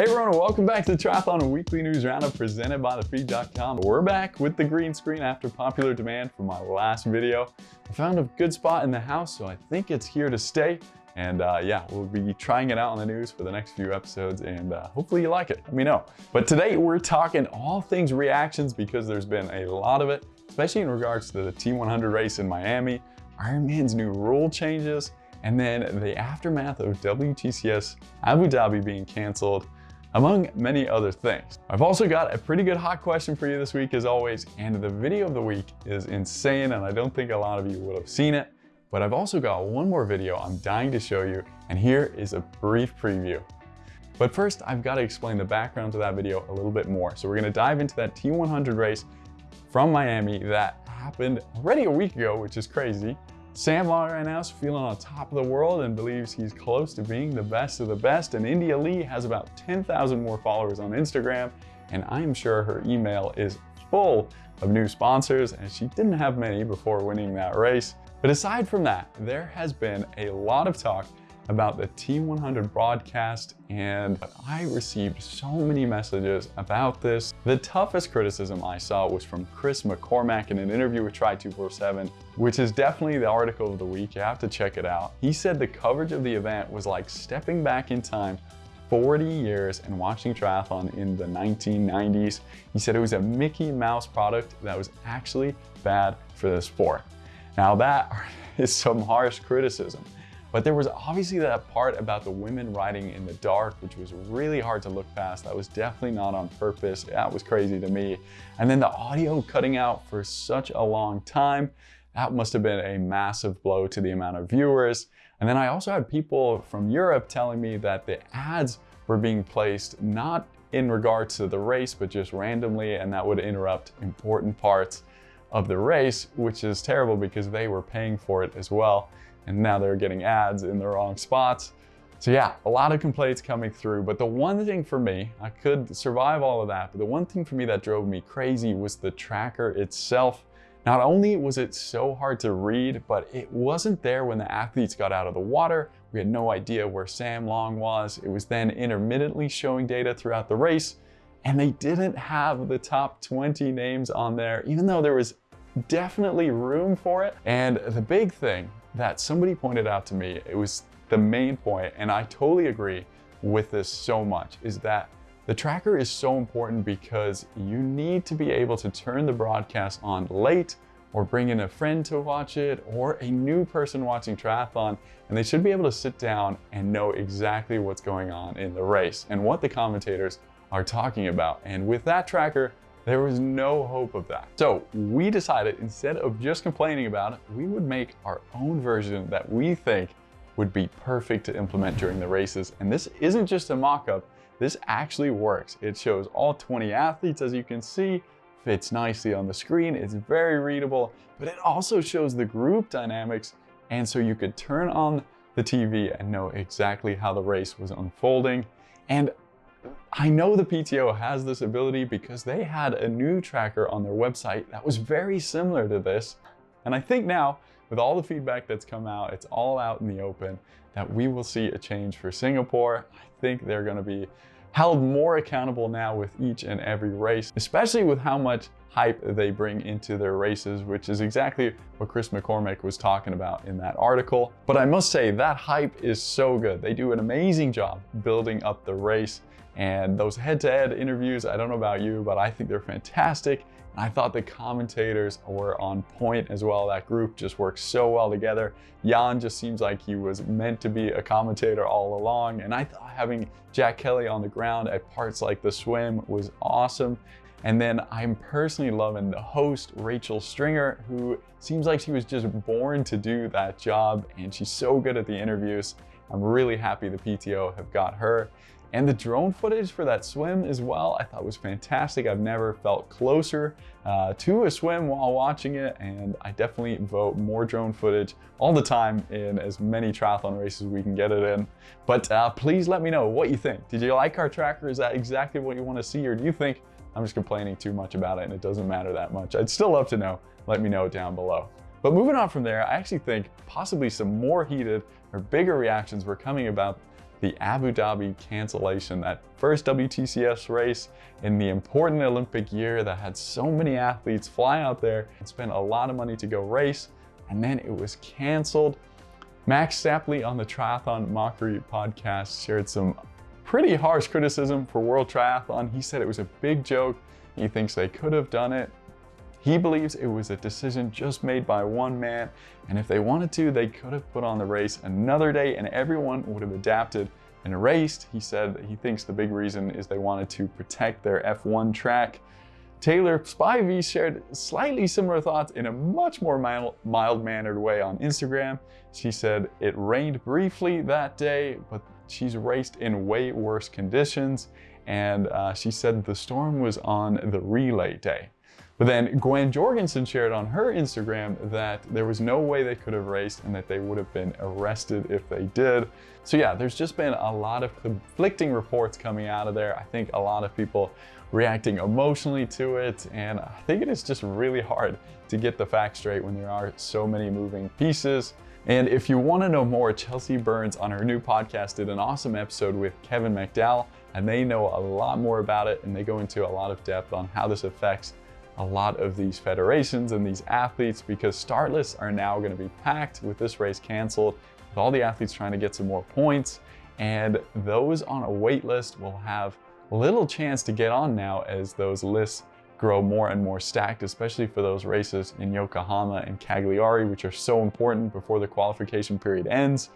Hey everyone, and welcome back to the Triathlon Weekly News Roundup presented by THEDAILYTRI. We're back with the green screen after popular demand from my last video. I found a good spot in the house, so I think it's here to stay. And yeah, we'll be trying it out on the news for the next few episodes, and hopefully you like it. Let me know. But today we're talking all things reactions because there's been a lot of it, especially in regards to the T100 race in Miami, Ironman's new rule changes, and then the aftermath of WTCS Abu Dhabi being canceled, among many other things. I've also got a pretty good hot question for you this week as always, and the video of the week is insane and I don't think a lot of you would have seen it, but I've also got one more video I'm dying to show you, and here is a brief preview. But first, I've got to explain the background to that video a little bit more. So we're gonna dive into that T100 race from Miami that happened already a week ago, which is crazy. Sam Long right now is feeling on top of the world and believes he's close to being the best of the best. And India Lee has about 10,000 more followers on Instagram. And I'm sure her email is full of new sponsors, and she didn't have many before winning that race. But aside from that, there has been a lot of talk about the T100 broadcast, and I received so many messages about this. The toughest criticism I saw was from Chris McCormack in an interview with Tri247, which is definitely the article of the week. You have to check it out. He said the coverage of the event was like stepping back in time 40 years and watching triathlon in the 1990s. He said it was a Mickey Mouse product that was actually bad for the sport. Now that is some harsh criticism. But there was obviously that part about the women riding in the dark, which was really hard to look past. That was definitely not on purpose. That was crazy to me. And then the audio cutting out for such a long time, that must have been a massive blow to the amount of viewers. And then I also had people from Europe telling me that the ads were being placed not in regards to the race, but just randomly, and that would interrupt important parts of the race, which is terrible because they were paying for it as well. And now they're getting ads in the wrong spots. So yeah, a lot of complaints coming through, but the one thing for me, I could survive all of that, but the one thing for me that drove me crazy was the tracker itself. Not only was it so hard to read, but it wasn't there when the athletes got out of the water. We had no idea where Sam Long was. It was then intermittently showing data throughout the race, and they didn't have the top 20 names on there, even though there was definitely room for it. And the big thing that somebody pointed out to me, it was the main point, and I totally agree with this so much, is that the tracker is so important because you need to be able to turn the broadcast on late or bring in a friend to watch it or a new person watching triathlon, and they should be able to sit down and know exactly what's going on in the race and what the commentators are talking about. And with that tracker, there was no hope of that. So we decided, instead of just complaining about it, we would make our own version that we think would be perfect to implement during the races. And this isn't just a mock-up, this actually works. It shows all 20 athletes, as you can see, fits nicely on the screen, it's very readable, but it also shows the group dynamics, and so you could turn on the TV and know exactly how the race was unfolding. And I know the PTO has this ability because they had a new tracker on their website that was very similar to this. And I think now, with all the feedback that's come out, it's all out in the open, that we will see a change for Singapore. I think they're going to be held more accountable now with each and every race, especially with how much hype they bring into their races, which is exactly what Chris McCormack was talking about in that article. But I must say, that hype is so good. They do an amazing job building up the race. And those head-to-head interviews, I don't know about you, but I think they're fantastic. And I thought the commentators were on point as well. That group just works so well together. Jan just seems like he was meant to be a commentator all along. And I thought having Jack Kelly on the ground at parts like the swim was awesome. And then I'm personally loving the host, Rachel Stringer, who seems like she was just born to do that job. And she's so good at the interviews. I'm really happy the PTO have got her. And the drone footage for that swim as well, I thought was fantastic. I've never felt closer to a swim while watching it, and I definitely vote more drone footage all the time in as many triathlon races we can get it in. But please let me know what you think. Did you like our tracker? Is that exactly what you want to see, or do you think I'm just complaining too much about it and it doesn't matter that much? I'd still love to know. Let me know down below. But moving on from there, I actually think possibly some more heated or bigger reactions were coming about the Abu Dhabi cancellation, that first WTCS race in the important Olympic year that had so many athletes fly out there and spend a lot of money to go race, and then it was canceled. Max Stapley on the Triathlon Mockery podcast shared some pretty harsh criticism for World Triathlon. He said it was a big joke. He thinks they could have done it. He believes it was a decision just made by one man, and if they wanted to, they could have put on the race another day and everyone would have adapted and raced. He said that he thinks the big reason is they wanted to protect their F1 track. Taylor Spivey shared slightly similar thoughts in a much more mild-mannered way on Instagram. She said it rained briefly that day, but she's raced in way worse conditions, and she said the storm was on the relay day. But then Gwen Jorgensen shared on her Instagram that there was no way they could have raced and that they would have been arrested if they did. So yeah, there's just been a lot of conflicting reports coming out of there. I think a lot of people reacting emotionally to it, and I think it is just really hard to get the facts straight when there are so many moving pieces. And if you want to know more, Chelsea Burns on her new podcast did an awesome episode with Kevin McDowell, and they know a lot more about it, and they go into a lot of depth on how this affects a lot of these federations and these athletes, because start lists are now going to be packed with this race canceled, with all the athletes trying to get some more points, and those on a wait list will have little chance to get on now as those lists grow more and more stacked, especially for those races in Yokohama and Cagliari, which are so important before the qualification period ends.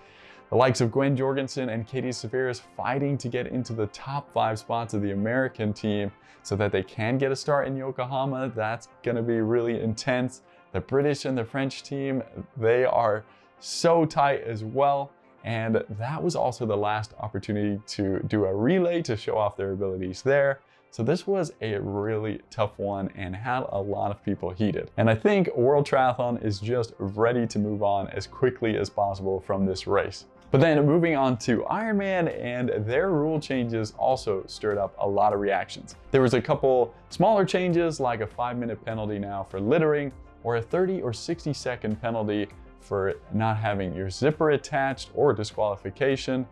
The likes of Gwen Jorgensen and Katie Severis fighting to get into the top 5 spots of the American team so that they can get a start in Yokohama. That's going to be really intense. The British and the French team, they are so tight as well. And that was also the last opportunity to do a relay to show off their abilities there. So this was a really tough one and had a lot of people heated. And I think World Triathlon is just ready to move on as quickly as possible from this race. But then moving on to Ironman, and their rule changes also stirred up a lot of reactions. There was a couple smaller changes, like a 5-minute penalty now for littering, or a 30 or 60-second penalty for not having your zipper attached, or disqualification.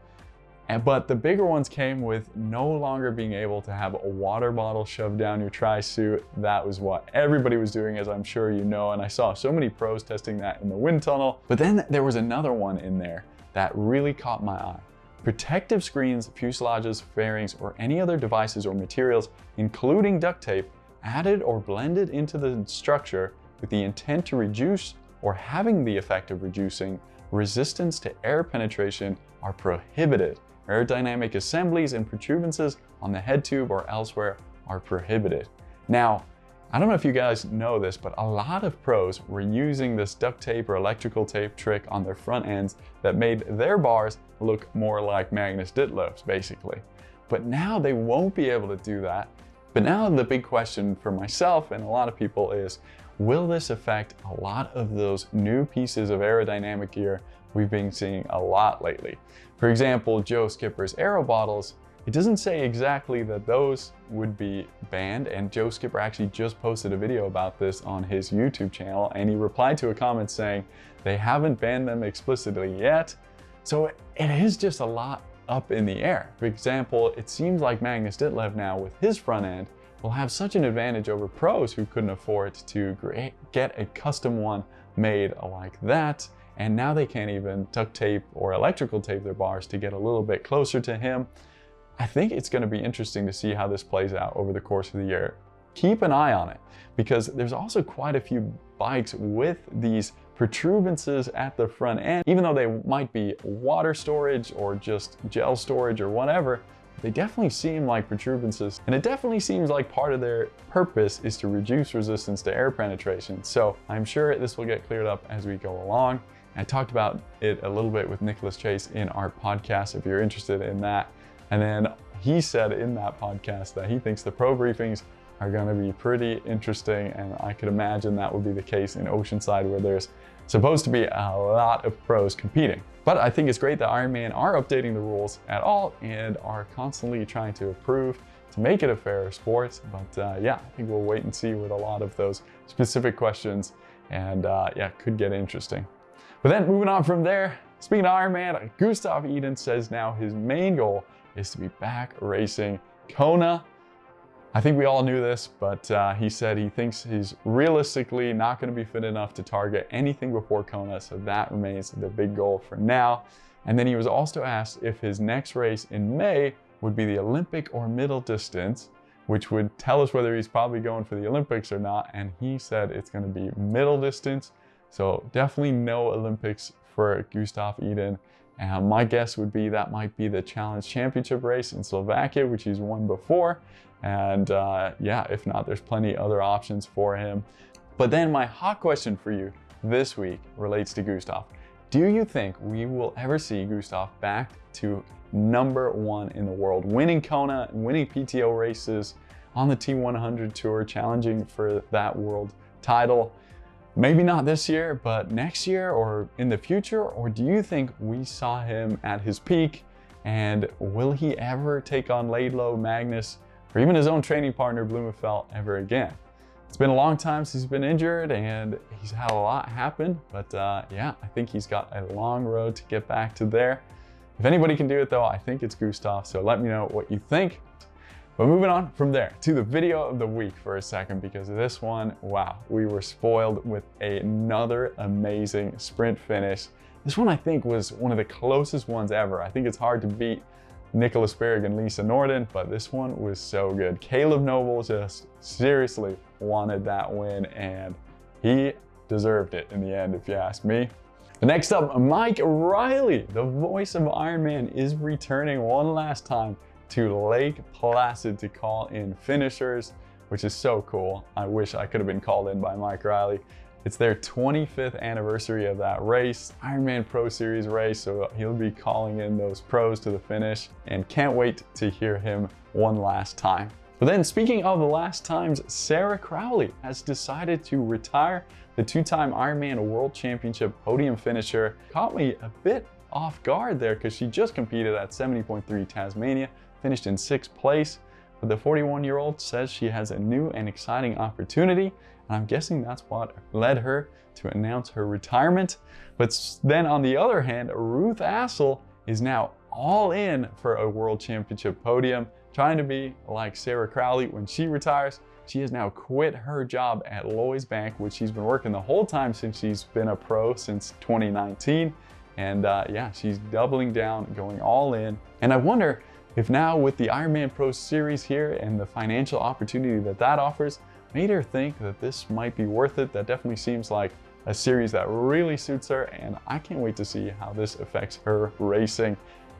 But the bigger ones came with no longer being able to have a water bottle shoved down your tri-suit. That was what everybody was doing, as I'm sure you know, and I saw so many pros testing that in the wind tunnel. But then there was another one in there that really caught my eye. Protective screens, fuselages, fairings, or any other devices or materials, including duct tape, added or blended into the structure with the intent to reduce or having the effect of reducing resistance to air penetration are prohibited. Aerodynamic assemblies and protuberances on the head tube or elsewhere are prohibited. Now, I don't know if you guys know this, but a lot of pros were using this duct tape or electrical tape trick on their front ends that made their bars look more like Magnus Ditlev's, basically. But now they won't be able to do that. But now the big question for myself and a lot of people is, will this affect a lot of those new pieces of aerodynamic gear we've been seeing a lot lately? For example, Joe Skipper's aero bottles, it doesn't say exactly that those would be banned, and Joe Skipper actually just posted a video about this on his YouTube channel, and he replied to a comment saying they haven't banned them explicitly yet. So it is just a lot up in the air. For example, it seems like Magnus Ditlev now with his front end will have such an advantage over pros who couldn't afford to get a custom one made like that. And now they can't even duct tape or electrical tape their bars to get a little bit closer to him. I think it's going to be interesting to see how this plays out over the course of the year. Keep an eye on it, because there's also quite a few bikes with these protuberances at the front end. Even though they might be water storage or just gel storage or whatever, they definitely seem like protuberances, and it definitely seems like part of their purpose is to reduce resistance to air penetration. So I'm sure this will get cleared up as we go along. I talked about it a little bit with Nicholas Chase in our podcast if you're interested in that. And then he said in that podcast that he thinks the pro briefings are going to be pretty interesting, and I could imagine that would be the case in Oceanside, where there's supposed to be a lot of pros competing. But I think it's great that Ironman are updating the rules at all and are constantly trying to improve to make it a fairer sport. But yeah, I think we'll wait and see with a lot of those specific questions, and yeah, could get interesting. But then moving on from there, Speaking of Ironman, Gustav says now his main goal is to be back racing Kona. I think we all knew this, but he said he thinks he's realistically not going to be fit enough to target anything before Kona, so that remains the big goal for now. And then he was also asked if his next race in May would be the Olympic or middle distance, which would tell us whether he's probably going for the Olympics or not, and he said it's going to be middle distance, so definitely no Olympics for Gustav. And my guess would be that might be the Challenge Championship race in Slovakia, which he's won before. And yeah, if not, there's plenty other options for him. But then my hot question for you this week relates to Gustav. Do you think we will ever see Gustav back to #1 in the world, winning Kona, winning PTO races on the T100 tour, challenging for that world title? Maybe not this year, but next year or in the future? Or do you think we saw him at his peak, and will he ever take on Laidlow, Magnus, or even his own training partner Blumenfeld ever again? It's been a long time since he's been injured, and he's had a lot happen, but yeah, I think he's got a long road to get back to there. If anybody can do it though, I think it's Gustav, so let me know what you think. But moving on from there to the video of the week for a second, because this one, wow, we were spoiled with another amazing sprint finish. This one I think was one of the closest ones ever. I think it's hard to beat Nicholas Berg and Lisa Norden, but this one was so good. Caleb Noble just seriously wanted that win, and he deserved it in the end, if you ask me. Next up, Mike Riley, the voice of Ironman, is returning one last time to Lake Placid to call in finishers, which is so cool. I wish I could have been called in by Mike Riley. It's their 25th anniversary of that race, Ironman Pro Series race, so he'll be calling in those pros to the finish, and can't wait to hear him one last time. But then speaking of the last times, Sarah Crowley has decided to retire. The two-time Ironman World Championship podium finisher caught me a bit off guard there because she just competed at 70.3 Tasmania, finished in 6th place. But the 41-year-old says she has a new and exciting opportunity, and I'm guessing that's what led her to announce her retirement. But then on the other hand, Ruth Assel is now all in for a World Championship podium, trying to be like Sarah Crowley when she retires. She has now quit her job at Lloyds Bank, which she's been working the whole time since she's been a pro since 2019. And yeah, she's doubling down, going all in. And I wonder if now with the Ironman Pro Series here and the financial opportunity that that offers, made her think that this might be worth it. That definitely seems like a series that really suits her, and I can't wait to see how this affects her racing.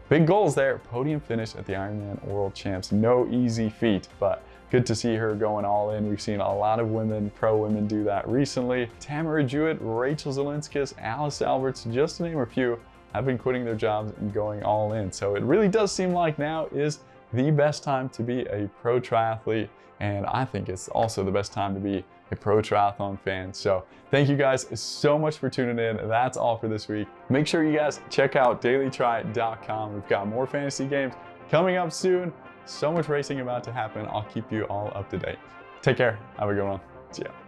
Big goals there, podium finish at the Ironman World Champs. No easy feat, but good to see her going all in. We've seen a lot of women, pro women, do that recently. Tamara Jewett, Rachel Zelinskis, Alice Alberts, just to name a few, have been quitting their jobs and going all in. So it really does seem like now is the best time to be a pro triathlete, and I think it's also the best time to be a pro triathlon fan. So thank you guys so much for tuning in. That's all for this week. Make sure you guys check out DailyTri.com. We've got more fantasy games coming up soon. So much racing about to happen. I'll keep you all up to date. Take care. Have a good one. See ya.